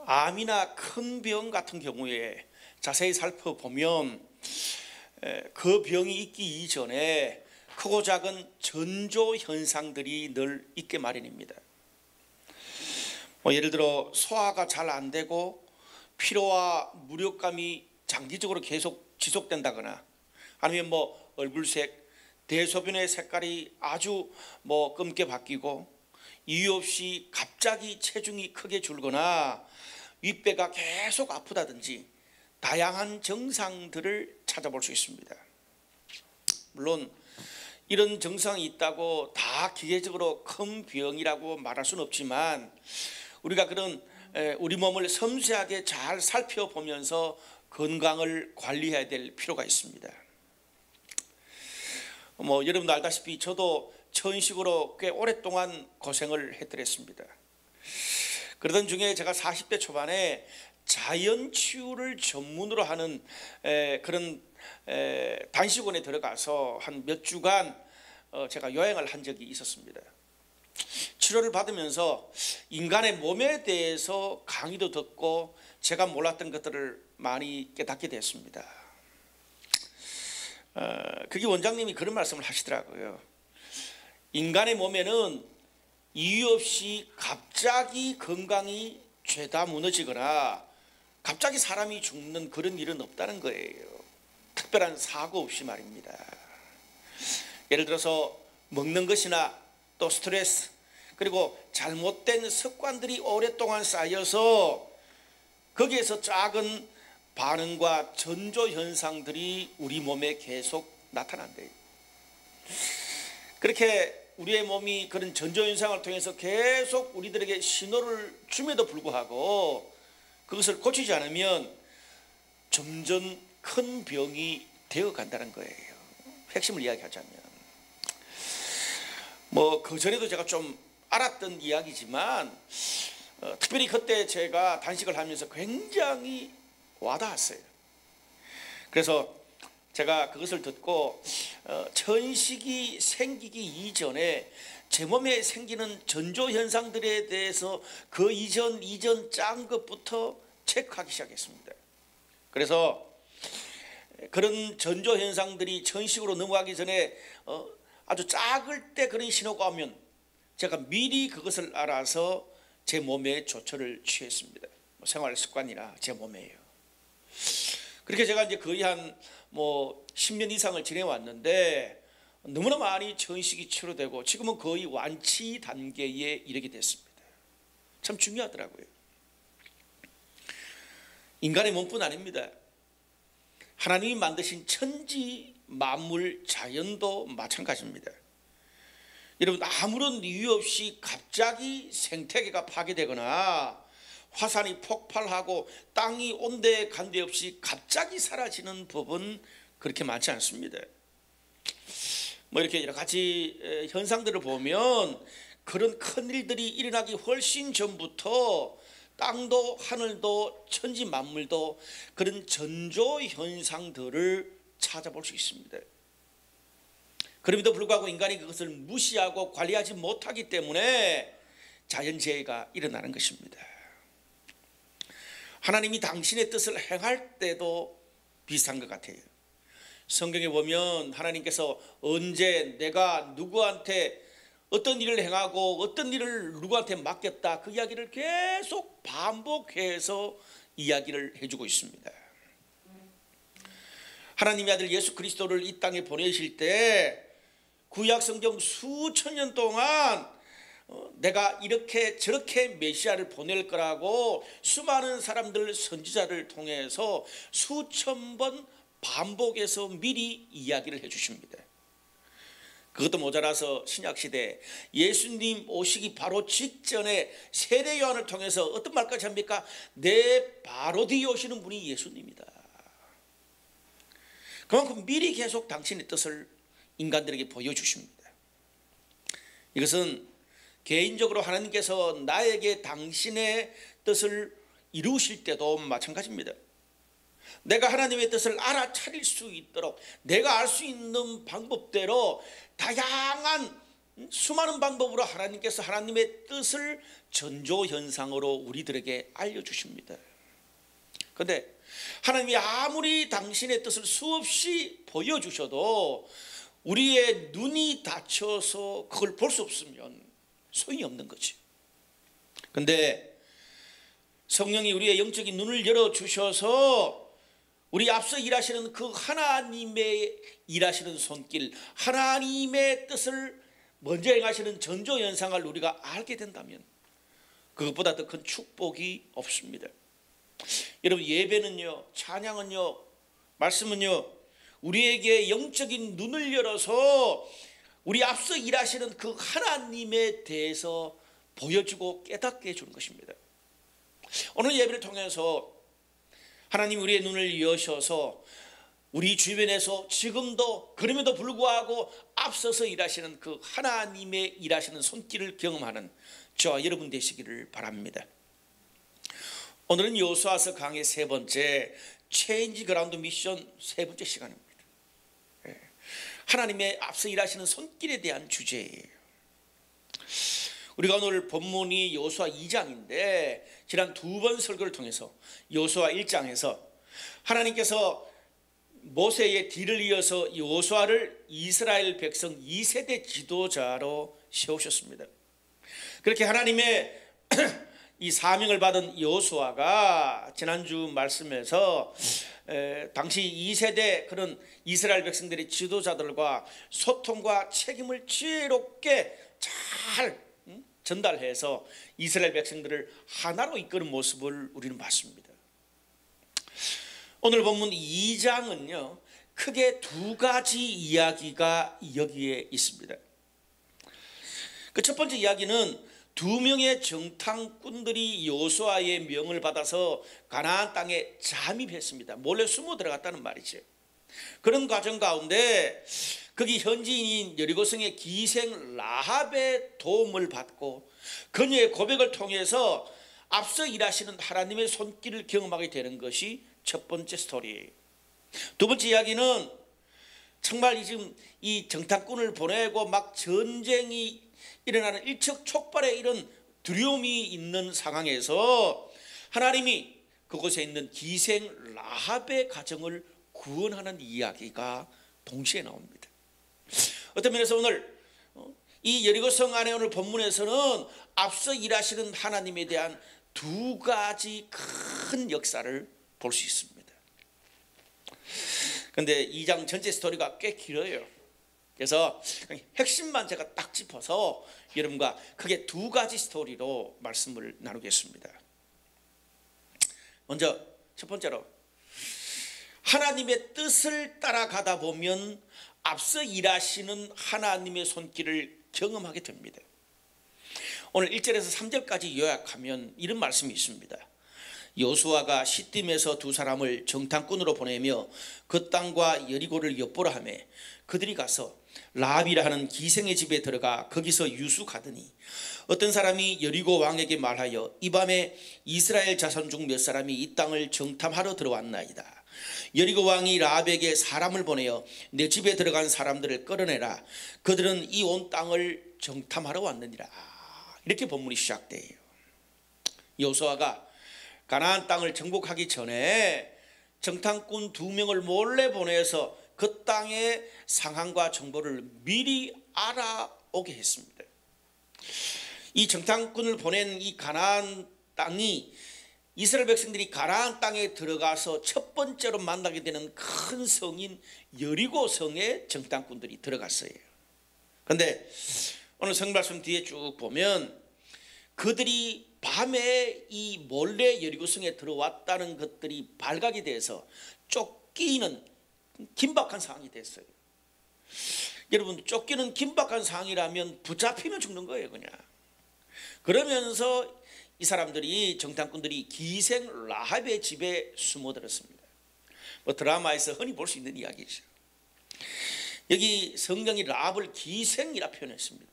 암이나 큰 병 같은 경우에 자세히 살펴보면 그 병이 있기 이전에 크고 작은 전조 현상들이 늘 있게 마련입니다. 예를 들어 소화가 잘 안 되고 피로와 무력감이 장기적으로 계속 지속된다거나, 아니면 얼굴색, 대소변의 색깔이 아주 검게 바뀌고 이유 없이 갑자기 체중이 크게 줄거나 윗배가 계속 아프다든지 다양한 증상들을 찾아볼 수 있습니다. 물론 이런 증상이 있다고 다 기계적으로 큰 병이라고 말할 수는 없지만, 우리가 그런 우리 몸을 섬세하게 잘 살펴보면서 건강을 관리해야 될 필요가 있습니다. 여러분도 알다시피 저도 천식으로 꽤 오랫동안 고생을 해드렸습니다. 그러던 중에 제가 40대 초반에 자연치유를 전문으로 하는 그런 단식원에 들어가서 한 몇 주간 제가 여행을 한 적이 있었습니다. 치료를 받으면서 인간의 몸에 대해서 강의도 듣고 제가 몰랐던 것들을 많이 깨닫게 됐습니다. 그게 원장님이 그런 말씀을 하시더라고요. 인간의 몸에는 이유 없이 갑자기 건강이 죄다 무너지거나 갑자기 사람이 죽는 그런 일은 없다는 거예요. 특별한 사고 없이 말입니다. 예를 들어서 먹는 것이나 또 스트레스, 그리고 잘못된 습관들이 오랫동안 쌓여서 거기에서 작은 반응과 전조 현상들이 우리 몸에 계속 나타난대요. 그렇게 우리의 몸이 그런 전조 현상을 통해서 계속 우리들에게 신호를 줌에도 불구하고 그것을 고치지 않으면 점점 큰 병이 되어 간다는 거예요. 핵심을 이야기하자면, 그전에도 제가 좀 알았던 이야기지만 특별히 그때 제가 단식을 하면서 굉장히 와닿았어요. 그래서 제가 그것을 듣고 천식이 생기기 이전에 제 몸에 생기는 전조 현상들에 대해서 그 이전 짠 것부터 체크하기 시작했습니다. 그래서 그런 전조 현상들이 천식으로 넘어가기 전에 아주 작을 때 그런 신호가 오면 제가 미리 그것을 알아서 제 몸에 조처를 취했습니다. 생활 습관이나 제 몸에요. 그렇게 제가 이제 거의 한 10년 이상을 지내왔는데 너무나 많이 천식이 치료되고 지금은 거의 완치 단계에 이르게 됐습니다. 참 중요하더라고요. 인간의 몸뿐 아닙니다. 하나님이 만드신 천지 만물 자연도 마찬가지입니다. 여러분, 아무런 이유 없이 갑자기 생태계가 파괴되거나 화산이 폭발하고 땅이 온데 간데 없이 갑자기 사라지는 법은 그렇게 많지 않습니다. 이렇게 여러 가지 현상들을 보면 그런 큰 일들이 일어나기 훨씬 전부터 땅도 하늘도 천지 만물도 그런 전조 현상들을 찾아볼 수 있습니다. 그럼에도 불구하고 인간이 그것을 무시하고 관리하지 못하기 때문에 자연재해가 일어나는 것입니다. 하나님이 당신의 뜻을 행할 때도 비슷한 것 같아요. 성경에 보면 하나님께서 언제 내가 누구한테 어떤 일을 행하고 어떤 일을 누구한테 맡겼다, 그 이야기를 계속 반복해서 이야기를 해주고 있습니다. 하나님의 아들 예수 그리스도를 이 땅에 보내실 때 구약 성경 수천 년 동안 내가 이렇게 저렇게 메시아를 보낼 거라고 수많은 사람들, 선지자를 통해서 수천 번 반복해서 미리 이야기를 해주십니다. 그것도 모자라서 신약시대 예수님 오시기 바로 직전에 세례 요한을 통해서 어떤 말까지 합니까? 내 바로 뒤에 오시는 분이 예수님이다. 그만큼 미리 계속 당신의 뜻을 인간들에게 보여주십니다. 이것은 개인적으로 하나님께서 나에게 당신의 뜻을 이루실 때도 마찬가지입니다. 내가 하나님의 뜻을 알아차릴 수 있도록 내가 알 수 있는 방법대로 다양한 수많은 방법으로 하나님께서 하나님의 뜻을 전조현상으로 우리들에게 알려주십니다. 그런데 하나님이 아무리 당신의 뜻을 수없이 보여주셔도 우리의 눈이 닫혀서 그걸 볼 수 없으면 소용이 없는 거지. 그런데 성령이 우리의 영적인 눈을 열어주셔서 우리 앞서 일하시는 그 하나님의 일하시는 손길, 하나님의 뜻을 먼저 행하시는 전조현상을 우리가 알게 된다면 그것보다 더 큰 축복이 없습니다. 여러분, 예배는요, 찬양은요, 말씀은요, 우리에게 영적인 눈을 열어서 우리 앞서 일하시는 그 하나님에 대해서 보여주고 깨닫게 해주는 것입니다. 오늘 예배를 통해서 하나님 우리의 눈을 여셔서 우리 주변에서 지금도 그럼에도 불구하고 앞서서 일하시는 그 하나님의 일하시는 손길을 경험하는 저와 여러분 되시기를 바랍니다. 오늘은 여호수아서 강의 세 번째 체인지 그라운드 미션 세 번째 시간입니다. 하나님의 앞서 일하시는 손길에 대한 주제예요. 우리가 오늘 본문이 여호수아 2장인데 지난 두 번 설교를 통해서 여호수아 1장에서 하나님께서 모세의 뒤를 이어서 여호수아를 이스라엘 백성 2세대 지도자로 세우셨습니다. 그렇게 하나님의 이 사명을 받은 여호수아가 지난주 말씀에서 당시 2세대 그런 이스라엘 백성들의 지도자들과 소통과 책임을 지혜롭게 잘 전달해서 이스라엘 백성들을 하나로 이끄는 모습을 우리는 봤습니다. 오늘 본문 2장은요 크게 두 가지 이야기가 여기에 있습니다. 그 첫 번째 이야기는 두 명의 정탐꾼들이 여호수아의 명을 받아서 가나안 땅에 잠입했습니다. 몰래 숨어 들어갔다는 말이죠. 그런 과정 가운데 거기 현지인인 여리고성의 기생 라합의 도움을 받고 그녀의 고백을 통해서 앞서 일하시는 하나님의 손길을 경험하게 되는 것이 첫 번째 스토리예요. 두 번째 이야기는 정말 지금 이 정탐꾼을 보내고 막 전쟁이 일어나는 일촉촉발의 이런 두려움이 있는 상황에서 하나님이 그곳에 있는 기생 라합의 가정을 구원하는 이야기가 동시에 나옵니다. 어떤 면에서 오늘 이 여리고성 안에 오늘 본문에서는 앞서 일하시는 하나님에 대한 두 가지 큰 역사를 볼 수 있습니다. 그런데 2장 전체 스토리가 꽤 길어요. 그래서 핵심만 제가 딱 짚어서 여러분과 크게 두 가지 스토리로 말씀을 나누겠습니다. 먼저 첫 번째로 하나님의 뜻을 따라가다 보면 앞서 일하시는 하나님의 손길을 경험하게 됩니다. 오늘 1절에서 3절까지 요약하면 이런 말씀이 있습니다. 여호수아가 시딤에서 두 사람을 정탐꾼으로 보내며 그 땅과 여리고를 엿보라 하며 그들이 가서 라합이라 하는 기생의 집에 들어가 거기서 유숙하더니 어떤 사람이 여리고 왕에게 말하여 이 밤에 이스라엘 자손 중 몇 사람이 이 땅을 정탐하러 들어왔나이다. 여리고 왕이 라합에게 사람을 보내어 내 집에 들어간 사람들을 끌어내라. 그들은 이 온 땅을 정탐하러 왔느니라. 이렇게 본문이 시작돼요. 여호수아가 가나안 땅을 정복하기 전에 정탐꾼 2명을 몰래 보내서 그 땅의 상황과 정보를 미리 알아오게 했습니다. 이 정탐꾼을 보낸 이 가나안 땅이 이스라엘 백성들이 가나안 땅에 들어가서 첫 번째로 만나게 되는 큰 성인 여리고 성에 정탐꾼들이 들어갔어요. 그런데 오늘 성경 말씀 뒤에 쭉 보면 그들이 밤에 이 몰래 여리고성에 들어왔다는 것들이 발각이 돼서 쫓기는 긴박한 상황이 됐어요. 여러분, 쫓기는 긴박한 상황이라면 붙잡히면 죽는 거예요, 그냥. 그러면서 이 사람들이 정탐꾼들이 기생 라합의 집에 숨어들었습니다. 뭐 드라마에서 흔히 볼 수 있는 이야기죠. 여기 성경이 라합을 기생이라 표현했습니다.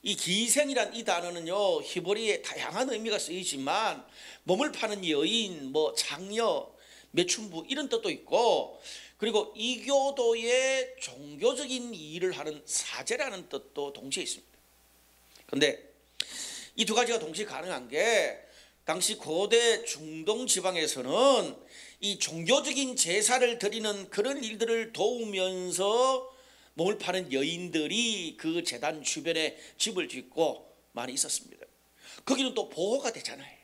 이 기생이란 이 단어는요 히브리에 다양한 의미가 쓰이지만 몸을 파는 여인, 뭐 장녀, 매춘부 이런 뜻도 있고, 그리고 이교도의 종교적인 일을 하는 사제라는 뜻도 동시에 있습니다. 그런데 이 두 가지가 동시에 가능한 게 당시 고대 중동 지방에서는 이 종교적인 제사를 드리는 그런 일들을 도우면서 몸을 파는 여인들이 그 제단 주변에 집을 짓고 많이 있었습니다. 거기는 또 보호가 되잖아요.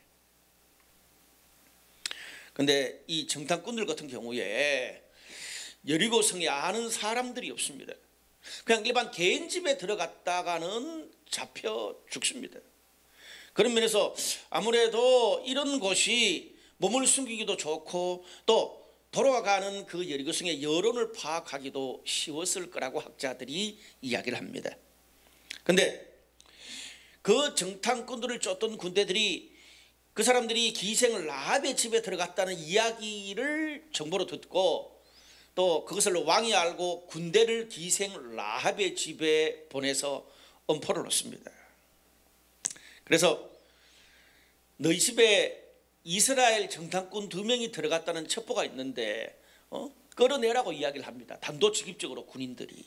그런데 이 정탐꾼들 같은 경우에 여리고 성에 아는 사람들이 없습니다. 그냥 일반 개인 집에 들어갔다가는 잡혀 죽습니다. 그런 면에서 아무래도 이런 곳이 몸을 숨기기도 좋고 또 돌아가는 그 여리고 성의 여론을 파악하기도 쉬웠을 거라고 학자들이 이야기를 합니다. 그런데 그 정탐꾼들을 쫓던 군대들이 그 사람들이 기생 라합의 집에 들어갔다는 이야기를 정보로 듣고 또 그것을 왕이 알고 군대를 기생 라합의 집에 보내서 엄포를 놓습니다. 그래서 너희 집에 이스라엘 정탐꾼 2명이 들어갔다는 첩보가 있는데 끌어내라고 이야기를 합니다. 단도직입적으로 군인들이.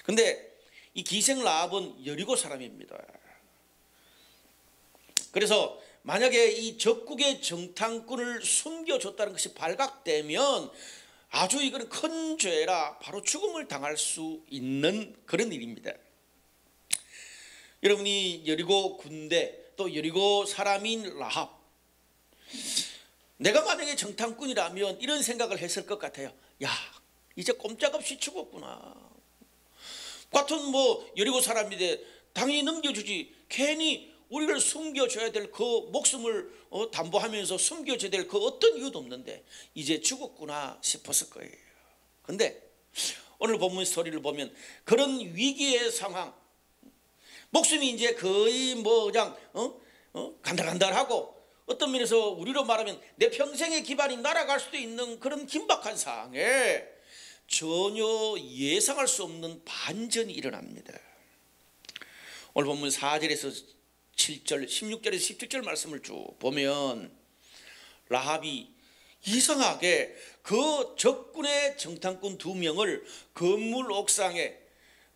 그런데 이 기생 라합은 여리고 사람입니다. 그래서 만약에 이 적국의 정탐꾼을 숨겨줬다는 것이 발각되면 아주 이거는 큰 죄라 바로 죽음을 당할 수 있는 그런 일입니다. 여러분이 여리고 군대 또 여리고 사람인 라합, 내가 만약에 정탐꾼이라면 이런 생각을 했을 것 같아요. 야, 이제 꼼짝없이 죽었구나. 같은 여리고 사람인데 당연히 넘겨주지. 괜히 우리를 숨겨줘야 될 그 목숨을 담보하면서 숨겨줘야 될 그 어떤 이유도 없는데 이제 죽었구나 싶었을 거예요. 그런데 오늘 본문 스토리를 보면 그런 위기의 상황, 목숨이 이제 거의 그냥 간달간달하고 어떤 면에서 우리로 말하면 내 평생의 기반이 날아갈 수도 있는 그런 긴박한 상황에 전혀 예상할 수 없는 반전이 일어납니다. 오늘 본문 4절에서 7절, 16절에서 17절 말씀을 쭉 보면 라합이 이상하게 그 적군의 정탐꾼 2명을 건물 옥상에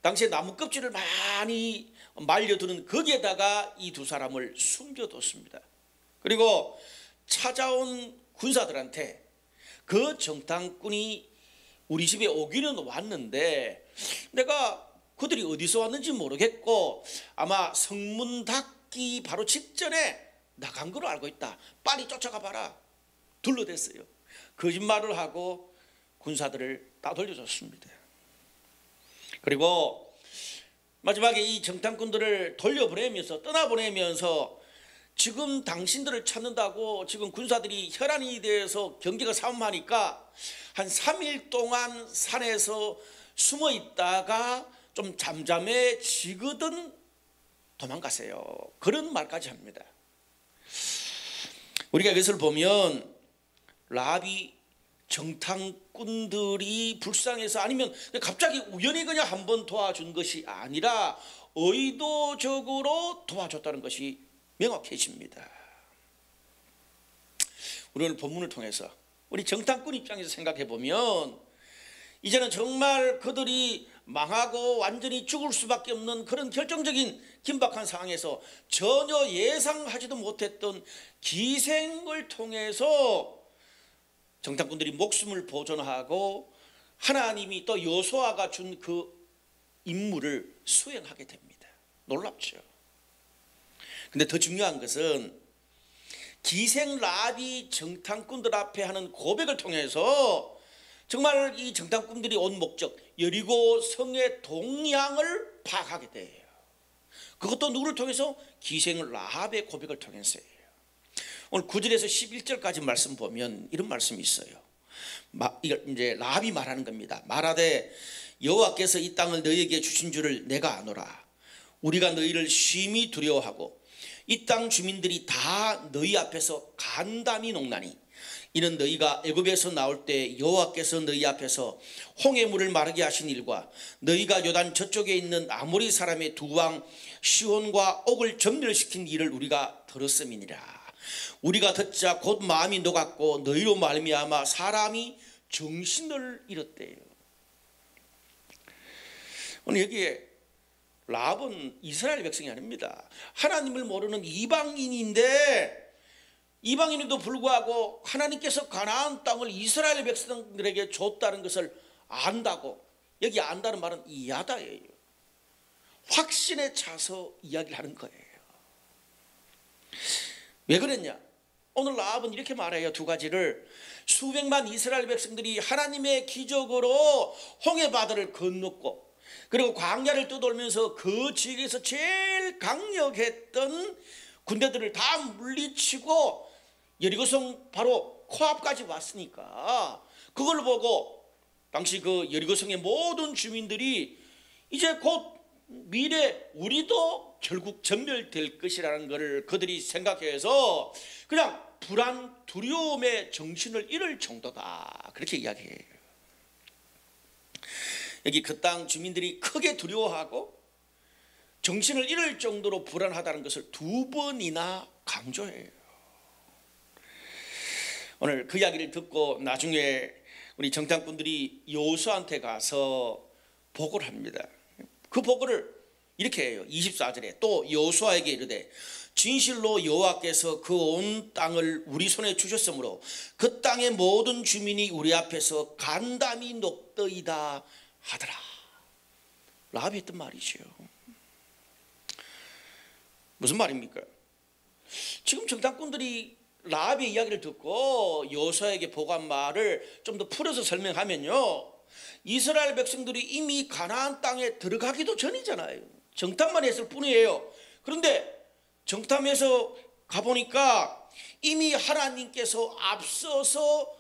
당시에 나무 껍질을 많이 말려두는 거기에다가 이 2 사람을 숨겨뒀습니다. 그리고 찾아온 군사들한테 그 정탐꾼이 우리 집에 오기는 왔는데 내가 그들이 어디서 왔는지 모르겠고 아마 성문 닫기 바로 직전에 나간 걸로 알고 있다. 빨리 쫓아가 봐라. 둘러댔어요. 거짓말을 하고 군사들을 다 돌려줬습니다. 그리고 마지막에 이 정탐꾼들을 돌려보내면서 떠나보내면서 지금 당신들을 찾는다고 지금 군사들이 혈안이 돼서 경계가 삼엄하니까 한 3일 동안 산에서 숨어 있다가 좀 잠잠해지거든 도망가세요. 그런 말까지 합니다. 우리가 이것을 보면 라합이 정탐꾼들이 불쌍해서 아니면 갑자기 우연히 그냥 한번 도와준 것이 아니라 의도적으로 도와줬다는 것이 명확해집니다. 우리 오늘 본문을 통해서 우리 정탐꾼 입장에서 생각해 보면 이제는 정말 그들이 망하고 완전히 죽을 수밖에 없는 그런 결정적인 긴박한 상황에서 전혀 예상하지도 못했던 기생을 통해서 정탐꾼들이 목숨을 보존하고 하나님이 또 여호수아가 준 그 임무를 수행하게 됩니다. 놀랍죠. 근데 더 중요한 것은 기생 라합이 정탐꾼들 앞에 하는 고백을 통해서 정말 이 정탐꾼들이 온 목적 여리고 성의 동향을 파악하게 돼요. 그것도 누구를 통해서? 기생 라합의 고백을 통해서예요. 오늘 9절에서 11절까지 말씀 보면 이런 말씀이 있어요. 이걸 이제 라합이 말하는 겁니다. 말하되 여호와께서 이 땅을 너희에게 주신 줄을 내가 아노라. 우리가 너희를 심히 두려워하고 이 땅 주민들이 다 너희 앞에서 간담이 녹나니 이는 너희가 애굽에서 나올 때 여호와께서 너희 앞에서 홍해 물을 마르게 하신 일과 너희가 요단 저쪽에 있는 아모리 사람의 2왕 시온과 옥을 전멸시킨 일을 우리가 들었음이니라. 우리가 듣자 곧 마음이 녹았고 너희로 말미암아 사람이 정신을 잃었대요. 오늘 여기에 라합은 이스라엘 백성이 아닙니다. 하나님을 모르는 이방인인데, 이방인에도 불구하고 하나님께서 가나안 땅을 이스라엘 백성들에게 줬다는 것을 안다고, 여기 안다는 말은 이하다예요. 확신에 차서 이야기를 하는 거예요. 왜 그랬냐? 오늘 라합은 이렇게 말해요. 두 가지를. 수백만 이스라엘 백성들이 하나님의 기적으로 홍해바다를 건넜고, 그리고 광야를 떠돌면서 그 지역에서 제일 강력했던 군대들을 다 물리치고 여리고성 바로 코앞까지 왔으니까, 그걸 보고 당시 그 여리고성의 모든 주민들이 이제 곧 미래 우리도 결국 전멸될 것이라는 것을 그들이 생각해서 그냥 불안, 두려움에 정신을 잃을 정도다, 그렇게 이야기해요. 여기 그 땅 주민들이 크게 두려워하고 정신을 잃을 정도로 불안하다는 것을 두 번이나 강조해요. 오늘 그 이야기를 듣고 나중에 우리 정탐꾼들이 여호수아한테 가서 보고를 합니다. 그 보고를 이렇게 해요. 24절에 또 여호수아에게 이르되 진실로 여호와께서 그 온 땅을 우리 손에 주셨으므로 그 땅의 모든 주민이 우리 앞에서 간담이 녹더이다 하더라. 라합이 했던 말이죠. 무슨 말입니까? 지금 정탐꾼들이 라합의 이야기를 듣고 여호수아에게 보고한 말을 좀 더 풀어서 설명하면요, 이스라엘 백성들이 이미 가나안 땅에 들어가기도 전이잖아요. 정탐만 했을 뿐이에요. 그런데 정탐해서 가보니까 이미 하나님께서 앞서서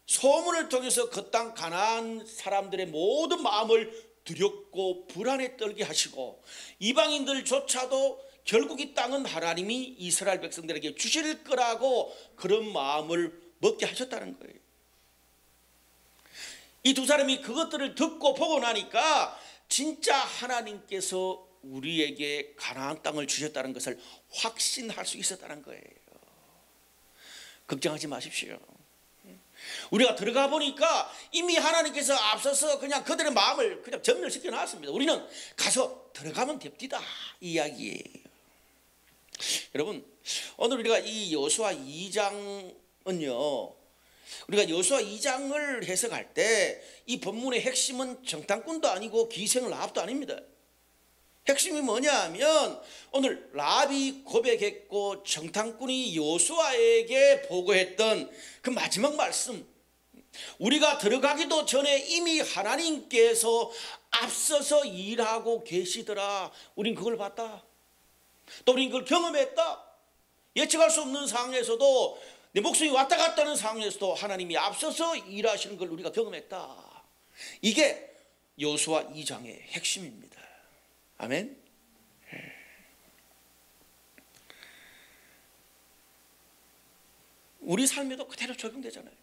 소문을 통해서 그 땅 가나안 사람들의 모든 마음을 두렵고 불안에 떨게 하시고, 이방인들조차도 결국 이 땅은 하나님이 이스라엘 백성들에게 주실 거라고 그런 마음을 먹게 하셨다는 거예요. 이 두 사람이 그것들을 듣고 보고 나니까 진짜 하나님께서 우리에게 가나안 땅을 주셨다는 것을 확신할 수 있었다는 거예요. 걱정하지 마십시오. 우리가 들어가 보니까 이미 하나님께서 앞서서 그냥 그들의 마음을 그냥 전멸시켜 놨습니다. 우리는 가서 들어가면 됩니다, 이 이야기예요. 여러분, 오늘 우리가 이 여호수아 2장은요, 우리가 여호수아 2장을 해석할 때 이 본문의 핵심은 정탐꾼도 아니고 기생 라합도 아닙니다. 핵심이 뭐냐 하면 오늘 라합이 고백했고 정탐꾼이 여호수아에게 보고했던 그 마지막 말씀, 우리가 들어가기도 전에 이미 하나님께서 앞서서 일하고 계시더라. 우린 그걸 봤다. 또 우린 그걸 경험했다. 예측할 수 없는 상황에서도, 내 목숨이 왔다 갔다 하는 상황에서도 하나님이 앞서서 일하시는 걸 우리가 경험했다. 이게 여호수아 2장의 핵심입니다. 아멘. 우리 삶에도 그대로 적용되잖아요.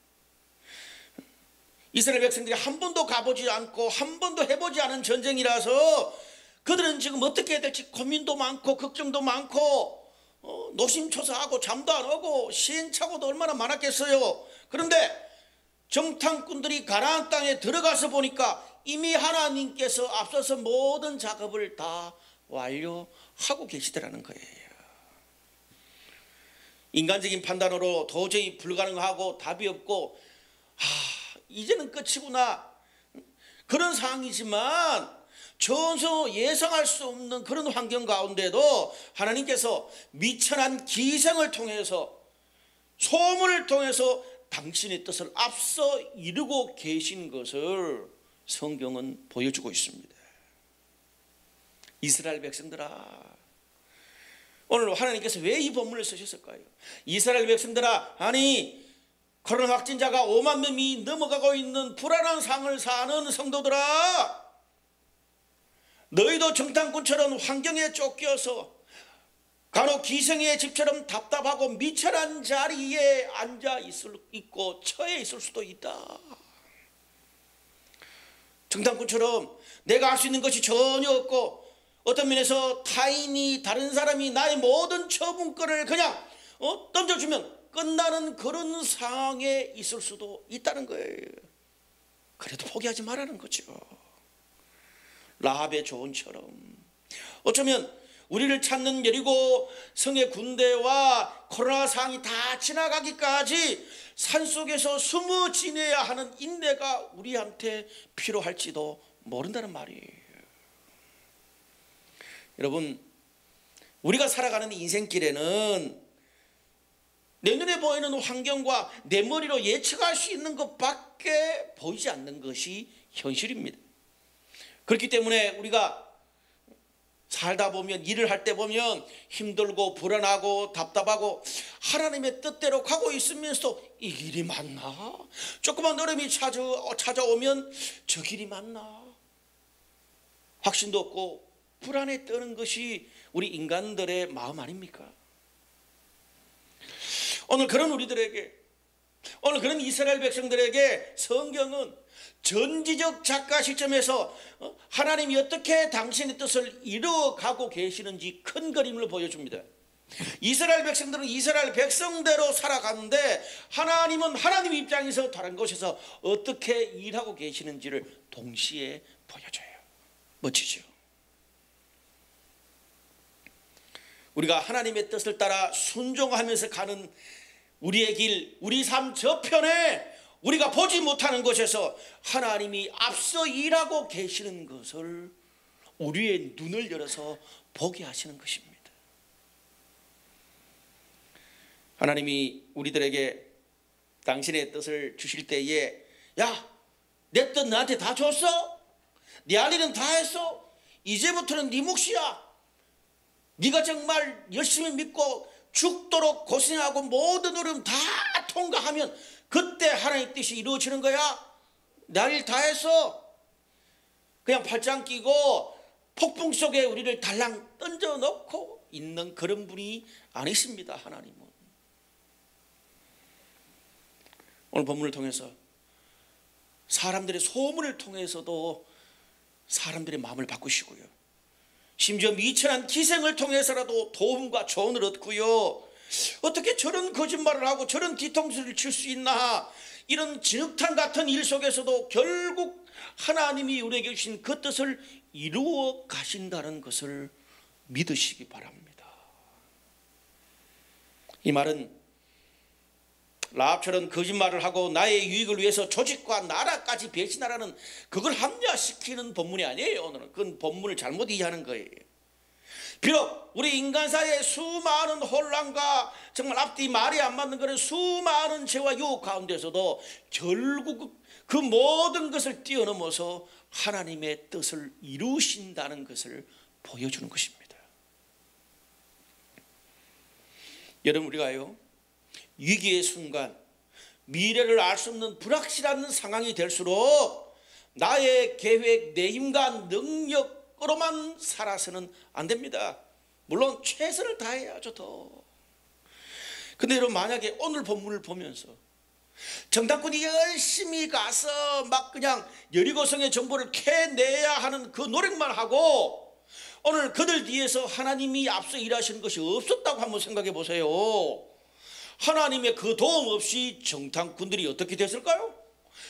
이스라엘 백성들이 한 번도 가보지 않고 한 번도 해보지 않은 전쟁이라서 그들은 지금 어떻게 해야 될지 고민도 많고 걱정도 많고 노심초사하고 잠도 안 오고 시행착오도 얼마나 많았겠어요. 그런데 정탐꾼들이 가나안 땅에 들어가서 보니까 이미 하나님께서 앞서서 모든 작업을 다 완료하고 계시더라는 거예요. 인간적인 판단으로 도저히 불가능하고 답이 없고 이제는 끝이구나, 그런 상황이지만 전혀 예상할 수 없는 그런 환경 가운데도 하나님께서 미천한 기생을 통해서, 소문을 통해서 당신의 뜻을 앞서 이루고 계신 것을 성경은 보여주고 있습니다. 이스라엘 백성들아, 오늘 하나님께서 왜 이 본문을 쓰셨을까요? 이스라엘 백성들아, 아니 코로나 확진자가 5만 명이 넘어가고 있는 불안한 상을 사는 성도들아, 너희도 정탐꾼처럼 환경에 쫓겨서 간혹 기생의 집처럼 답답하고 미천한 자리에 앉아 있고 처해 있을 수도 있다. 정탐꾼처럼 내가 할 수 있는 것이 전혀 없고, 어떤 면에서 타인이, 다른 사람이 나의 모든 처분권을 그냥 던져주면 끝나는 그런 상황에 있을 수도 있다는 거예요. 그래도 포기하지 말라는 거죠. 라합의 조언처럼 어쩌면 우리를 찾는 여리고 성의 군대와 코로나 상황이 다 지나가기까지 산속에서 숨어 지내야 하는 인내가 우리한테 필요할지도 모른다는 말이에요. 여러분, 우리가 살아가는 인생길에는 내 눈에 보이는 환경과 내 머리로 예측할 수 있는 것밖에 보이지 않는 것이 현실입니다. 그렇기 때문에 우리가 살다 보면, 일을 할 때 보면 힘들고 불안하고 답답하고 하나님의 뜻대로 가고 있으면서도 이 길이 맞나? 조그만 어려움이 찾아오면 저 길이 맞나? 확신도 없고 불안에 떠는 것이 우리 인간들의 마음 아닙니까? 오늘 그런 우리들에게, 오늘 그런 이스라엘 백성들에게 성경은 전지적 작가 시점에서 하나님이 어떻게 당신의 뜻을 이루어가고 계시는지 큰 그림을 보여줍니다. 이스라엘 백성들은 이스라엘 백성대로 살아가는데 하나님은 하나님 입장에서 다른 곳에서 어떻게 일하고 계시는지를 동시에 보여줘요. 멋지죠? 우리가 하나님의 뜻을 따라 순종하면서 가는 우리의 길, 우리 삶 저편에 우리가 보지 못하는 곳에서 하나님이 앞서 일하고 계시는 것을 우리의 눈을 열어서 보게 하시는 것입니다. 하나님이 우리들에게 당신의 뜻을 주실 때에, 야, 내 뜻 나한테 다 줬어? 네 할 일은 다 했어? 이제부터는 네 몫이야. 네가 정말 열심히 믿고 죽도록 고생하고 모든 어려움 다 통과하면 그때 하나님의 뜻이 이루어지는 거야. 내 일 다 했어. 그냥 팔짱 끼고 폭풍 속에 우리를 달랑 던져놓고 있는 그런 분이 아니십니다. 하나님은. 오늘 본문을 통해서 사람들의 소문을 통해서도 사람들의 마음을 바꾸시고요, 심지어 미천한 기생을 통해서라도 도움과 조언을 얻고요, 어떻게 저런 거짓말을 하고 저런 뒤통수를 칠 수 있나, 이런 진흙탕 같은 일 속에서도 결국 하나님이 우리에게 주신 그 뜻을 이루어 가신다는 것을 믿으시기 바랍니다. 이 말은 라합처럼 거짓말을 하고 나의 유익을 위해서 조직과 나라까지 배신하라는 그걸 합리화시키는 본문이 아니에요. 오늘은 그건 본문을 잘못 이해하는 거예요. 비록 우리 인간사의 수많은 혼란과 정말 앞뒤 말이 안 맞는 그런 수많은 죄와 유혹 가운데서도 결국 그 모든 것을 뛰어넘어서 하나님의 뜻을 이루신다는 것을 보여주는 것입니다. 여러분, 우리가요, 위기의 순간, 미래를 알 수 없는 불확실한 상황이 될수록 나의 계획, 내 힘과 능력으로만 살아서는 안 됩니다. 물론 최선을 다해야죠. 더. 근데 여러분, 만약에 오늘 본문을 보면서 정탐꾼이 열심히 가서 막 그냥 여리고성의 정보를 캐내야 하는 그 노력만 하고 오늘 그들 뒤에서 하나님이 앞서 일하시는 것이 없었다고 한번 생각해 보세요. 하나님의 그 도움 없이 정탐꾼들이 어떻게 됐을까요?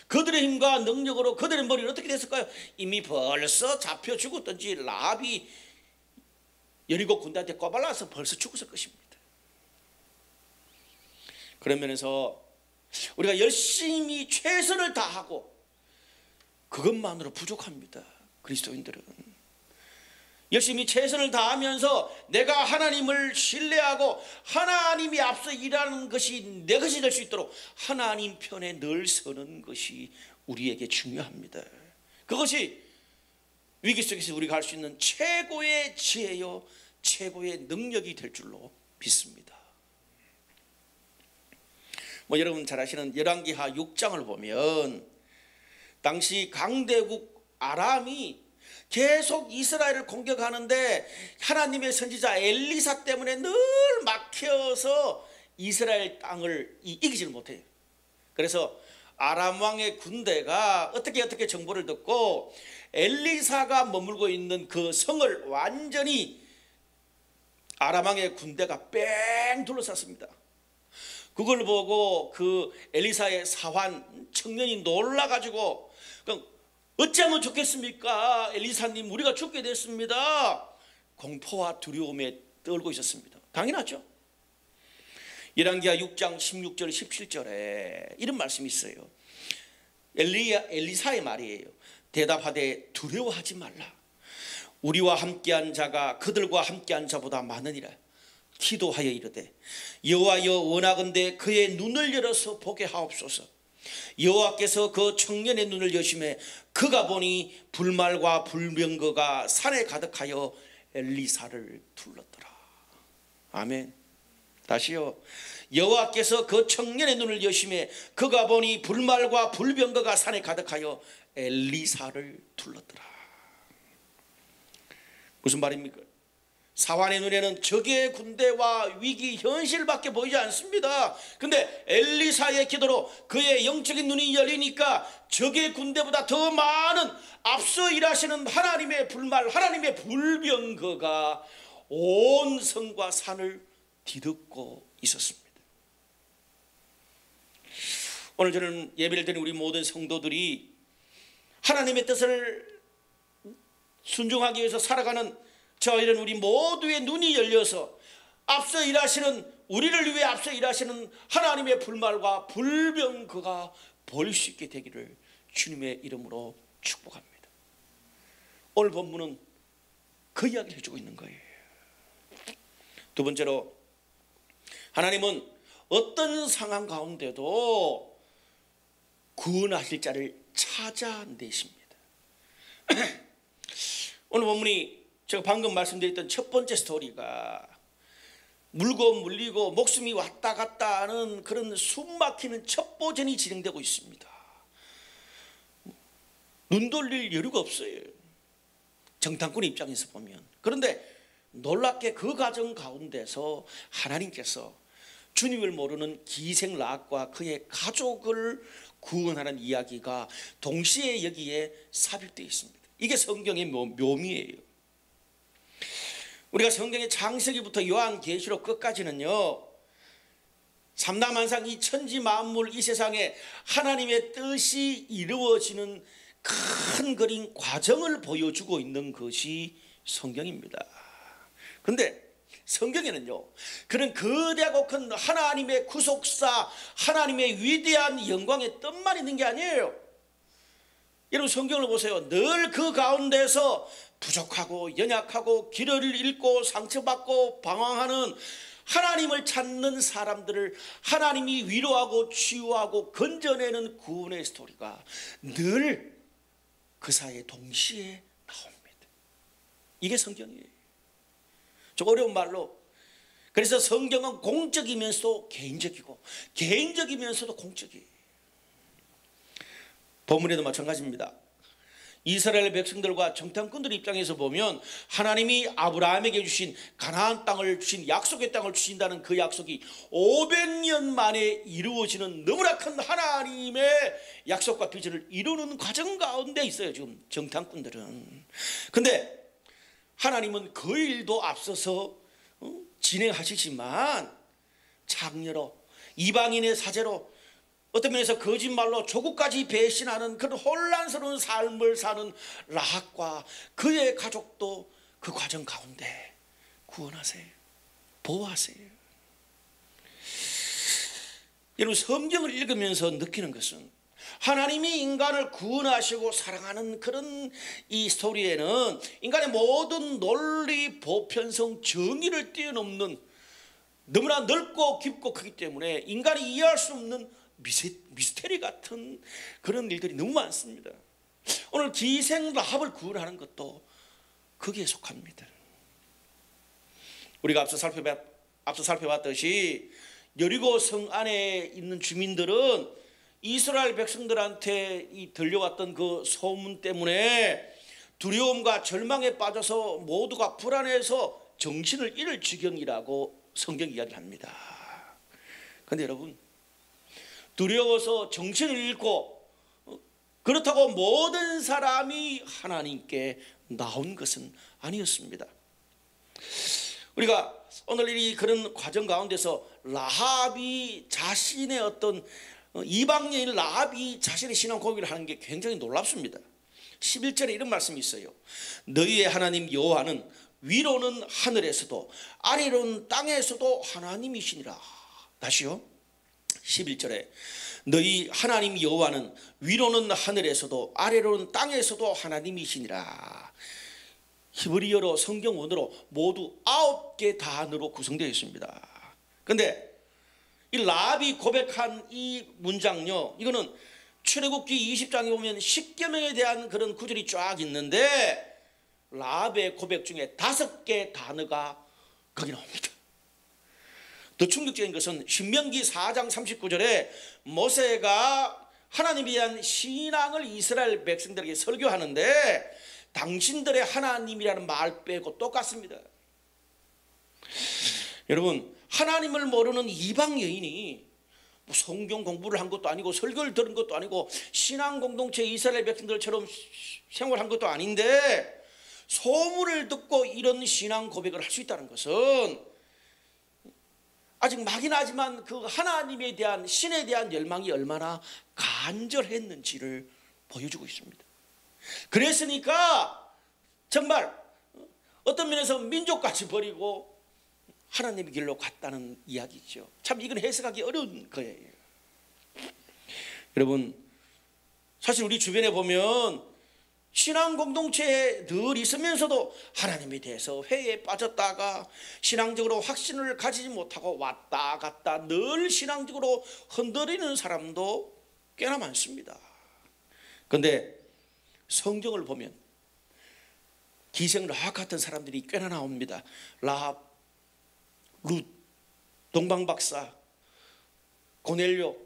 그들의 힘과 능력으로 그들의 머리는 어떻게 됐을까요? 이미 벌써 잡혀 죽었든지 라합이 여리고 군대한테 꼬발라서 벌써 죽었을 것입니다. 그런 면에서 우리가 열심히 최선을 다하고 그것만으로 부족합니다. 그리스도인들은 열심히 최선을 다하면서 내가 하나님을 신뢰하고 하나님이 앞서 일하는 것이 내 것이 될 수 있도록 하나님 편에 늘 서는 것이 우리에게 중요합니다. 그것이 위기 속에서 우리가 할 수 있는 최고의 지혜요 최고의 능력이 될 줄로 믿습니다. 여러분 잘 아시는 열왕기하 6장을 보면 당시 강대국 아람이 계속 이스라엘을 공격하는데 하나님의 선지자 엘리사 때문에 늘 막혀서 이스라엘 땅을 이기지를 못해요. 그래서 아람 왕의 군대가 어떻게 정보를 듣고 엘리사가 머물고 있는 그 성을 완전히 아람왕의 군대가 뺑 둘러쌌습니다. 그걸 보고 그 엘리사의 사환 청년이 놀라가지고 어찌하면 좋겠습니까? 엘리사님, 우리가 죽게 됐습니다. 공포와 두려움에 떨고 있었습니다. 당연하죠. 열왕기하 6장 16절 17절에 이런 말씀이 있어요. 엘리사의 말이에요. 대답하되 두려워하지 말라. 우리와 함께한 자가 그들과 함께한 자보다 많으니라. 기도하여 이르되 여호와여, 원하건대 그의 눈을 열어서 보게 하옵소서. 여호와께서 그 청년의 눈을 여심해 그가 보니 불말과 불병거가 산에 가득하여 엘리사를 둘렀더라. 아멘. 다시요. 여호와께서 그 청년의 눈을 여심해 그가 보니 불말과 불병거가 산에 가득하여 엘리사를 둘렀더라. 무슨 말입니까? 사환의 눈에는 적의 군대와 위기 현실밖에 보이지 않습니다. 근데 엘리사의 기도로 그의 영적인 눈이 열리니까 적의 군대보다 더 많은 앞서 일하시는 하나님의 불말, 하나님의 불병거가 온 성과 산을 뒤덮고 있었습니다. 오늘 저는 예배를 드리는 우리 모든 성도들이 하나님의 뜻을 순종하기 위해서 살아가는 저희는 우리 모두의 눈이 열려서 앞서 일하시는, 우리를 위해 앞서 일하시는 하나님의 불말과 불병거가 보일 수 있게 되기를 주님의 이름으로 축복합니다. 오늘 본문은 그 이야기를 해주고 있는 거예요. 두 번째로, 하나님은 어떤 상황 가운데도 구원하실 자를 찾아내십니다. 오늘 본문이 제가 방금 말씀드렸던 첫 번째 스토리가 물고 물리고 목숨이 왔다 갔다 하는 그런 숨막히는 첩보전이 진행되고 있습니다. 눈 돌릴 여유가 없어요, 정탐꾼 입장에서 보면. 그런데 놀랍게 그 과정 가운데서 하나님께서 주님을 모르는 기생 락과 그의 가족을 구원하는 이야기가 동시에 여기에 삽입되어 있습니다. 이게 성경의 묘미예요. 우리가 성경의 창세기부터 요한계시록 끝까지는요, 삼라만상 이 천지 만물 이 세상에 하나님의 뜻이 이루어지는 큰 그림 과정을 보여주고 있는 것이 성경입니다. 그런데 성경에는요, 그런 거대하고 큰 하나님의 구속사, 하나님의 위대한 영광의 뜻만 있는 게 아니에요. 여러분 성경을 보세요. 늘 그 가운데서 부족하고 연약하고 길을 잃고 상처받고 방황하는 하나님을 찾는 사람들을 하나님이 위로하고 치유하고 건져내는 구원의 스토리가 늘 그 사이에 동시에 나옵니다. 이게 성경이에요. 좀 어려운 말로, 그래서 성경은 공적이면서도 개인적이고 개인적이면서도 공적이에요. 본문에도 마찬가지입니다. 이스라엘 백성들과 정탐꾼들 입장에서 보면 하나님이 아브라함에게 주신 가나안 땅을 주신 약속의 땅을 주신다는 그 약속이 500년 만에 이루어지는 너무나 큰 하나님의 약속과 비전을 이루는 과정 가운데 있어요, 지금 정탐꾼들은. 근데 하나님은 그 일도 앞서서 진행하시지만 장려로, 이방인의 사제로, 어떤 면에서 거짓말로 조국까지 배신하는 그런 혼란스러운 삶을 사는 라합과 그의 가족도 그 과정 가운데 구원하세요, 보호하세요. 여러분 성경을 읽으면서 느끼는 것은 하나님이 인간을 구원하시고 사랑하는 그런 이 스토리에는 인간의 모든 논리, 보편성, 정의를 뛰어넘는 너무나 넓고 깊고 크기 때문에 인간이 이해할 수 없는 미스테리 같은 그런 일들이 너무 많습니다. 오늘 기생 라합을 구원하는 것도 거기에 속합니다. 우리가 앞서 살펴봤듯이 여리고 성 안에 있는 주민들은 이스라엘 백성들한테 들려왔던 그 소문 때문에 두려움과 절망에 빠져서 모두가 불안해서 정신을 잃을 지경이라고 성경 이야기를 합니다. 그런데 여러분, 두려워서 정신을 잃고 그렇다고 모든 사람이 하나님께 나온 것은 아니었습니다. 우리가 오늘 이 그런 과정 가운데서 라합이 자신의 어떤 이방 여인 라합이 자신의 신앙 고백을 하는 게 굉장히 놀랍습니다. 11절에 이런 말씀이 있어요. 너희의 하나님 여호와는 위로는 하늘에서도 아래로는 땅에서도 하나님이시니라. 다시요. 11절에 너희 하나님 여호와는 위로는 하늘에서도 아래로는 땅에서도 하나님이시니라. 히브리어로 성경 원어로 모두 9개 단어로 구성되어 있습니다. 그런데 이 라합이 고백한 이 문장요, 이거는 출애굽기 20장에 보면 10계명에 대한 그런 구절이 쫙 있는데 라합의 고백 중에 5개 단어가 거기 나옵니다. 더 충격적인 것은 신명기 4장 39절에 모세가 하나님에 대한 신앙을 이스라엘 백성들에게 설교하는데 당신들의 하나님이라는 말 빼고 똑같습니다. 여러분, 하나님을 모르는 이방 여인이 뭐 성경 공부를 한 것도 아니고 설교를 들은 것도 아니고 신앙 공동체 이스라엘 백성들처럼 생활한 것도 아닌데 소문을 듣고 이런 신앙 고백을 할 수 있다는 것은 아직 막연하지만 그 하나님에 대한 신에 대한 열망이 얼마나 간절했는지를 보여주고 있습니다. 그랬으니까 정말 어떤 면에서 민족까지 버리고 하나님의 길로 갔다는 이야기죠. 참 이건 해석하기 어려운 거예요. 여러분, 사실 우리 주변에 보면 신앙 공동체에 늘 있으면서도 하나님에 대해서 회의에 빠졌다가 신앙적으로 확신을 가지지 못하고 왔다 갔다 늘 신앙적으로 흔들리는 사람도 꽤나 많습니다. 그런데 성경을 보면 기생 라합 같은 사람들이 꽤나 나옵니다. 라합, 룻, 동방박사, 고넬료,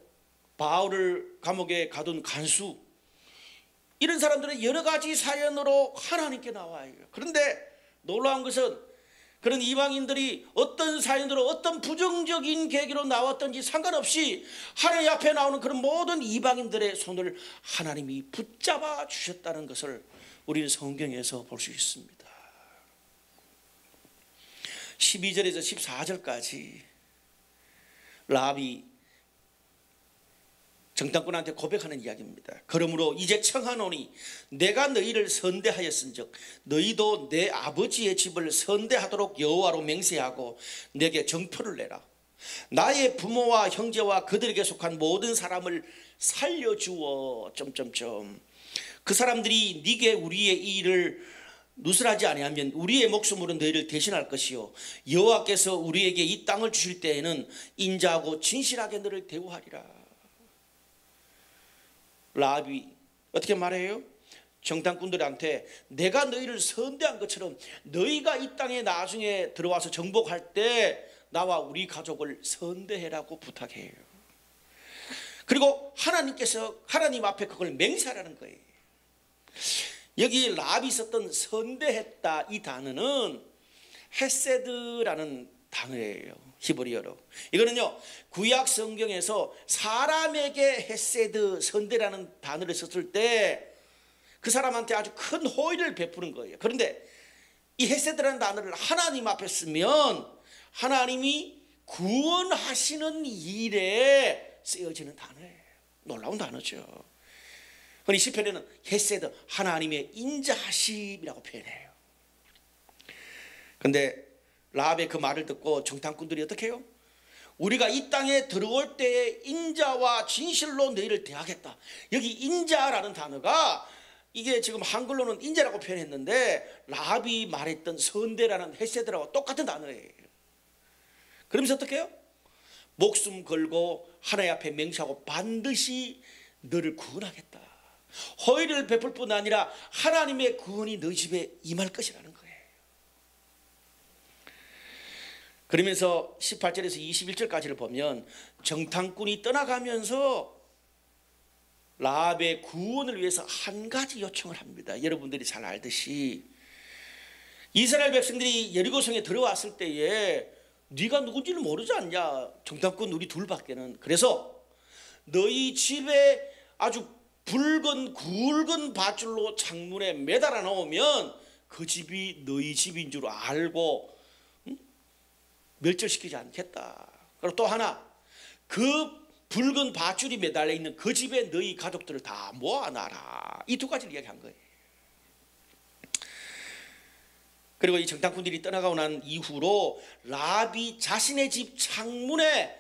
바울을 감옥에 가둔 간수, 이런 사람들은 여러 가지 사연으로 하나님께 나와요. 그런데 놀라운 것은 그런 이방인들이 어떤 사연으로 어떤 부정적인 계기로 나왔든지 상관없이 하나님 앞에 나오는 그런 모든 이방인들의 손을 하나님이 붙잡아 주셨다는 것을 우리는 성경에서 볼 수 있습니다. 12절에서 14절까지 라합이 정탐꾼한테 고백하는 이야기입니다. 그러므로 이제 청하노니 내가 너희를 선대하였은즉 너희도 내 아버지의 집을 선대하도록 여호와로 맹세하고 내게 정표를 내라. 나의 부모와 형제와 그들에게 속한 모든 사람을 살려주어. 그 사람들이 네게 우리의 이 일을 누설하지 아니하면 우리의 목숨으로 너희를 대신할 것이요 여호와께서 우리에게 이 땅을 주실 때에는 인자하고 진실하게 너를 대우하리라. 라합이 어떻게 말해요? 정탐꾼들한테 내가 너희를 선대한 것처럼 너희가 이 땅에 나중에 들어와서 정복할 때 나와 우리 가족을 선대해라고 부탁해요. 그리고 하나님께서 하나님 앞에 그걸 맹세하라는 거예요. 여기 라합이 썼던 선대했다, 이 단어는 헤세드라는 단어예요. 히브리어로. 이거는요, 구약 성경에서 사람에게 헤세드, 선대라는 단어를 썼을 때 그 사람한테 아주 큰 호의를 베푸는 거예요. 그런데 이 헤세드라는 단어를 하나님 앞에 쓰면 하나님이 구원하시는 일에 쓰여지는 단어예요. 놀라운 단어죠. 그러니 시편에는 헤세드, 하나님의 인자하심이라고 표현해요. 그런데 라합의 그 말을 듣고 정탐꾼들이 어떻게 해요? 우리가 이 땅에 들어올 때에 인자와 진실로 너희를 대하겠다. 여기 인자라는 단어가 이게 지금 한글로는 인자라고 표현했는데 라합이 말했던 선대라는 헤세드라고 똑같은 단어예요. 그러면서 어떻게 해요? 목숨 걸고 하나님 앞에 맹세하고 반드시 너를 구원하겠다. 호의를 베풀 뿐 아니라 하나님의 구원이 너희 집에 임할 것이라는 거예요. 그러면서 18절에서 21절까지를 보면 정탐꾼이 떠나가면서 라합의 구원을 위해서 한 가지 요청을 합니다. 여러분들이 잘 알듯이 이스라엘 백성들이 여리고성에 들어왔을 때에 네가 누군지를 모르지 않냐, 정탐꾼 우리 둘밖에는. 그래서 너희 집에 아주 붉은 굵은 밧줄로 창문에 매달아 놓으면 그 집이 너희 집인 줄 알고 멸절시키지 않겠다. 그리고 또 하나, 그 붉은 밧줄이 매달려 있는 그 집에 너희 가족들을 다 모아놔라. 이 두 가지를 이야기한 거예요. 그리고 이 정탐꾼들이 떠나가고 난 이후로 라비 자신의 집 창문에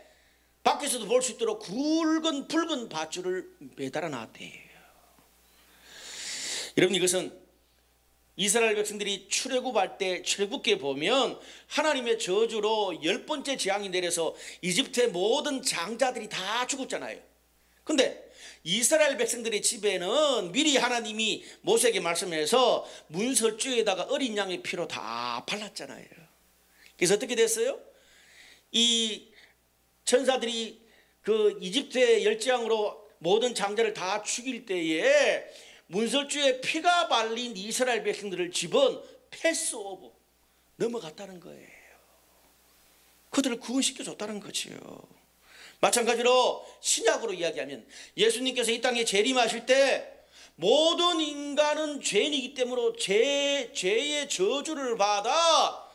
밖에서도 볼 수 있도록 붉은 밧줄을 매달아 놨대요. 여러분, 이것은 이스라엘 백성들이 출애굽할 때 출애굽기에 보면 하나님의 저주로 10번째 재앙이 내려서 이집트의 모든 장자들이 다 죽었잖아요. 근데 이스라엘 백성들의 집에는 미리 하나님이 모세에게 말씀해서 문설주에다가 어린 양의 피로 다 발랐잖아요. 그래서 어떻게 됐어요? 이 천사들이 그 이집트의 열재앙으로 모든 장자를 다 죽일 때에 문설주에 피가 발린 이스라엘 백성들을 집은 패스 오브, 넘어갔다는 거예요. 그들을 구원시켜 줬다는 거지요. 마찬가지로 신약으로 이야기하면 예수님께서 이 땅에 재림하실 때 모든 인간은 죄인이기 때문에 죄의 저주를 받아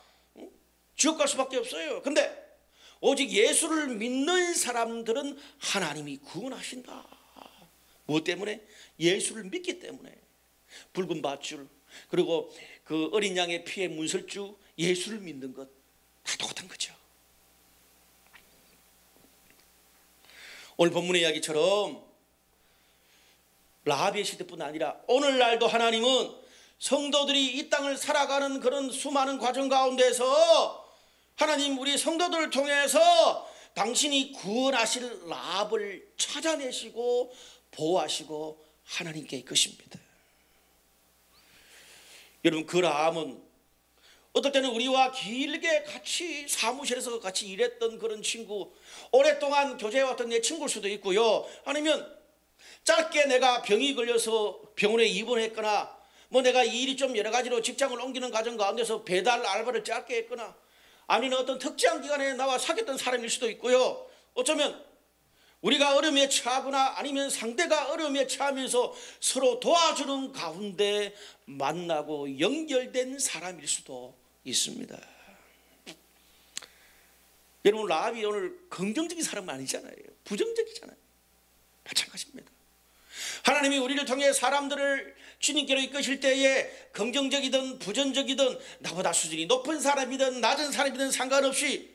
지옥 갈 수밖에 없어요. 근데 오직 예수를 믿는 사람들은 하나님이 구원하신다. 무엇 때문에? 예수를 믿기 때문에. 붉은 밧줄, 그리고 그 어린 양의 피의 문설주, 예수를 믿는 것 다 똑같은 거죠. 오늘 본문의 이야기처럼 라합의 시대뿐 아니라 오늘날도 하나님은 성도들이 이 땅을 살아가는 그런 수많은 과정 가운데서 하나님 우리 성도들을 통해서 당신이 구원하실 라합을 찾아내시고 보호하시고 하나님께 이끄십니다. 여러분, 그 라합은 어떨 때는 우리와 길게 같이 사무실에서 같이 일했던 그런 친구, 오랫동안 교제해왔던 내 친구일 수도 있고요. 아니면 짧게 내가 병이 걸려서 병원에 입원했거나 뭐 내가 일이 좀 여러 가지로 직장을 옮기는 과정 가운데서 배달 알바를 짧게 했거나 아니면 어떤 특정 기간에 나와 사귀었던 사람일 수도 있고요. 어쩌면 우리가 어려움에 처하거나 아니면 상대가 어려움에 처하면서 서로 도와주는 가운데 만나고 연결된 사람일 수도 있습니다. 여러분, 라합이 오늘 긍정적인 사람은 아니잖아요. 부정적이잖아요. 마찬가지입니다. 하나님이 우리를 통해 사람들을 주님께로 이끄실 때에 긍정적이든 부정적이든 나보다 수준이 높은 사람이든 낮은 사람이든 상관없이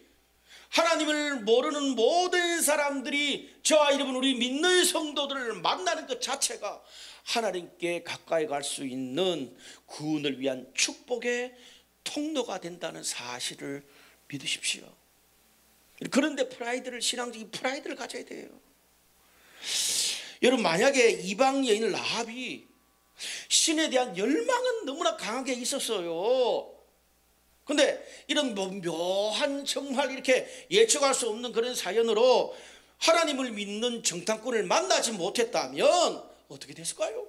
하나님을 모르는 모든 사람들이 저와 여러분 우리 믿는 성도들을 만나는 것 자체가 하나님께 가까이 갈 수 있는 구원을 위한 축복의 통로가 된다는 사실을 믿으십시오. 그런데 신앙적인 프라이드를 가져야 돼요. 여러분, 만약에 이방 여인 라합이 신에 대한 열망은 너무나 강하게 있었어요. 근데 이런 묘한 정말 이렇게 예측할 수 없는 그런 사연으로 하나님을 믿는 정탐꾼을 만나지 못했다면 어떻게 됐을까요?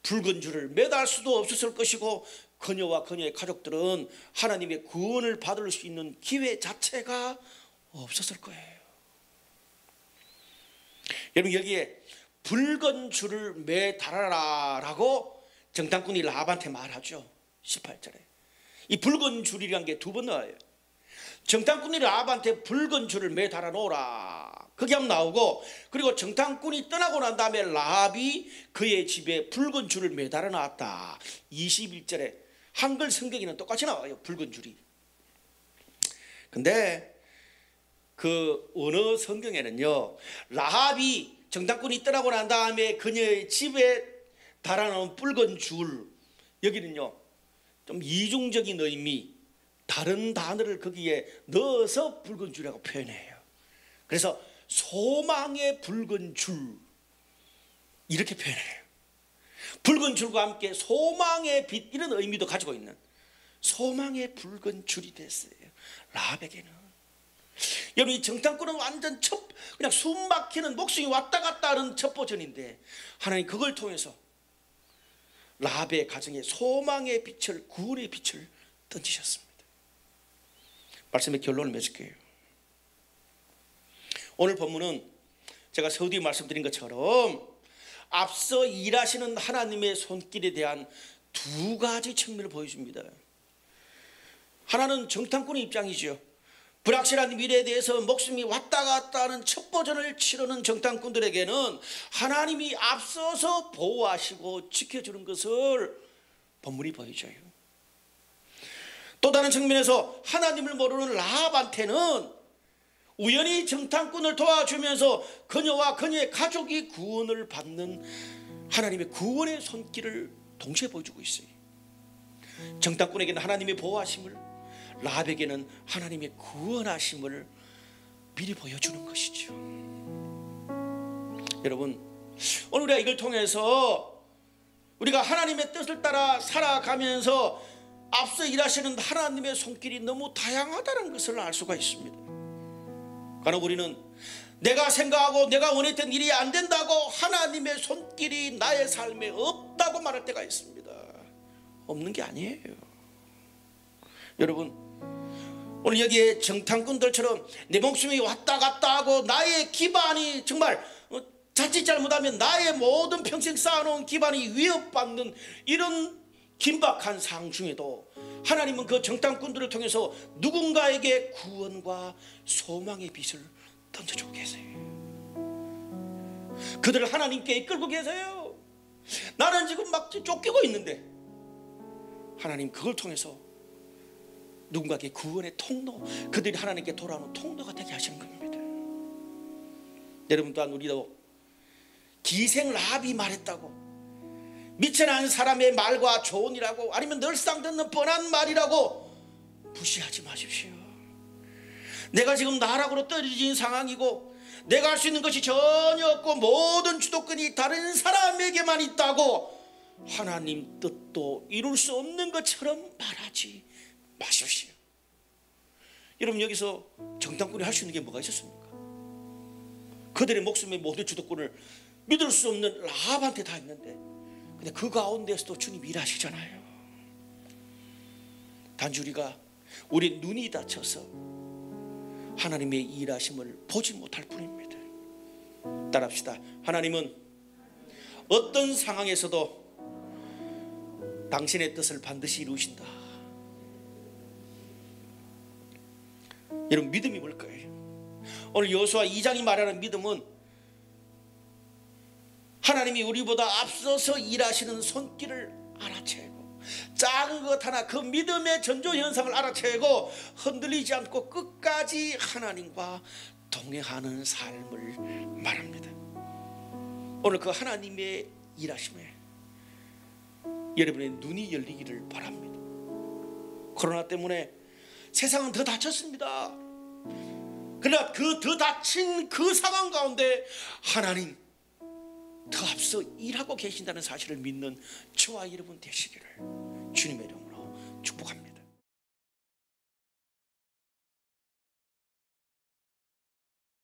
붉은 줄을 매달 수도 없었을 것이고 그녀와 그녀의 가족들은 하나님의 구원을 받을 수 있는 기회 자체가 없었을 거예요. 여러분, 여기에 붉은 줄을 매달아라라고 정탐꾼이 라합한테 말하죠. 18절에 이 붉은 줄이라는 게 두 번 나와요. 정탐꾼이 라합한테 붉은 줄을 매달아 놓으라, 그게 한번 나오고, 그리고 정탐꾼이 떠나고 난 다음에 라합이 그의 집에 붉은 줄을 매달아 놨다. 21절에 한글 성경에는 똑같이 나와요, 붉은 줄이. 근데 그 어느 성경에는요, 라합이 정탐꾼이 떠나고 난 다음에 그녀의 집에 달아놓은 붉은 줄, 여기는요 좀 이중적인 의미, 다른 단어를 거기에 넣어서 붉은 줄이라고 표현해요. 그래서 소망의 붉은 줄, 이렇게 표현해요. 붉은 줄과 함께 소망의 빛, 이런 의미도 가지고 있는 소망의 붉은 줄이 됐어요, 라합에게는. 여러분, 이 정탐꾼은 완전 그냥 숨 막히는, 목숨이 왔다 갔다 하는 첩보전인데 하나님 그걸 통해서 라합의 가정에 소망의 빛을, 구원의 빛을 던지셨습니다. 말씀의 결론을 맺을게요. 오늘 본문은 제가 서두에 말씀드린 것처럼 앞서 일하시는 하나님의 손길에 대한 두 가지 측면을 보여줍니다. 하나는 정탐꾼의 입장이죠. 불확실한 미래에 대해서 목숨이 왔다 갔다 하는 첩보전을 치르는 정탐꾼들에게는 하나님이 앞서서 보호하시고 지켜주는 것을 본문이 보여줘요. 또 다른 측면에서 하나님을 모르는 라합한테는 우연히 정탐꾼을 도와주면서 그녀와 그녀의 가족이 구원을 받는 하나님의 구원의 손길을 동시에 보여주고 있어요. 정탐꾼에게는 하나님의 보호하심을, 라합에게는 하나님의 구원하심을 미리 보여주는 것이죠. 여러분, 오늘 우리가 이걸 통해서 우리가 하나님의 뜻을 따라 살아가면서 앞서 일하시는 하나님의 손길이 너무 다양하다는 것을 알 수가 있습니다. 간혹 우리는 내가 생각하고 내가 원했던 일이 안 된다고 하나님의 손길이 나의 삶에 없다고 말할 때가 있습니다. 없는 게 아니에요. 여러분, 오늘 여기에 정탐꾼들처럼 내 목숨이 왔다 갔다 하고 나의 기반이 정말 자칫 잘못하면 나의 모든 평생 쌓아놓은 기반이 위협받는 이런 긴박한 상황 중에도 하나님은 그 정탐꾼들을 통해서 누군가에게 구원과 소망의 빛을 던져주고 계세요. 그들을 하나님께 이끌고 계세요. 나는 지금 막 쫓기고 있는데 하나님 그걸 통해서 누군가에게 구원의 통로, 그들이 하나님께 돌아오는 통로가 되게 하시는 겁니다. 여러분, 또한 우리도 기생 라합이 말했다고 미천한 사람의 말과 조언이라고 아니면 늘상 듣는 뻔한 말이라고 무시하지 마십시오. 내가 지금 나락으로 떨어진 상황이고 내가 할 수 있는 것이 전혀 없고 모든 주도권이 다른 사람에게만 있다고 하나님 뜻도 이룰 수 없는 것처럼 말하지 마십시오. 여러분, 여기서 정탐꾼이 할 수 있는 게 뭐가 있었습니까? 그들의 목숨의 모든 주도권을 믿을 수 없는 라합한테 다 있는데, 근데 그 가운데서도 주님 일하시잖아요. 단지 우리 눈이 닫혀서 하나님의 일하심을 보지 못할 뿐입니다. 따라합시다. 하나님은 어떤 상황에서도 당신의 뜻을 반드시 이루신다. 여러분, 믿음이 뭘까요? 오늘 여호수아 2장이 말하는 믿음은 하나님이 우리보다 앞서서 일하시는 손길을 알아채고 작은 것 하나 그 믿음의 전조현상을 알아채고 흔들리지 않고 끝까지 하나님과 동행하는 삶을 말합니다. 오늘 그 하나님의 일하심에 여러분의 눈이 열리기를 바랍니다. 코로나 때문에 세상은 더 닫혔습니다. 그러나 그 더 닫힌 그 상황 가운데 하나님 더 앞서 일하고 계신다는 사실을 믿는 저와 여러분 되시기를 주님의 이름으로 축복합니다.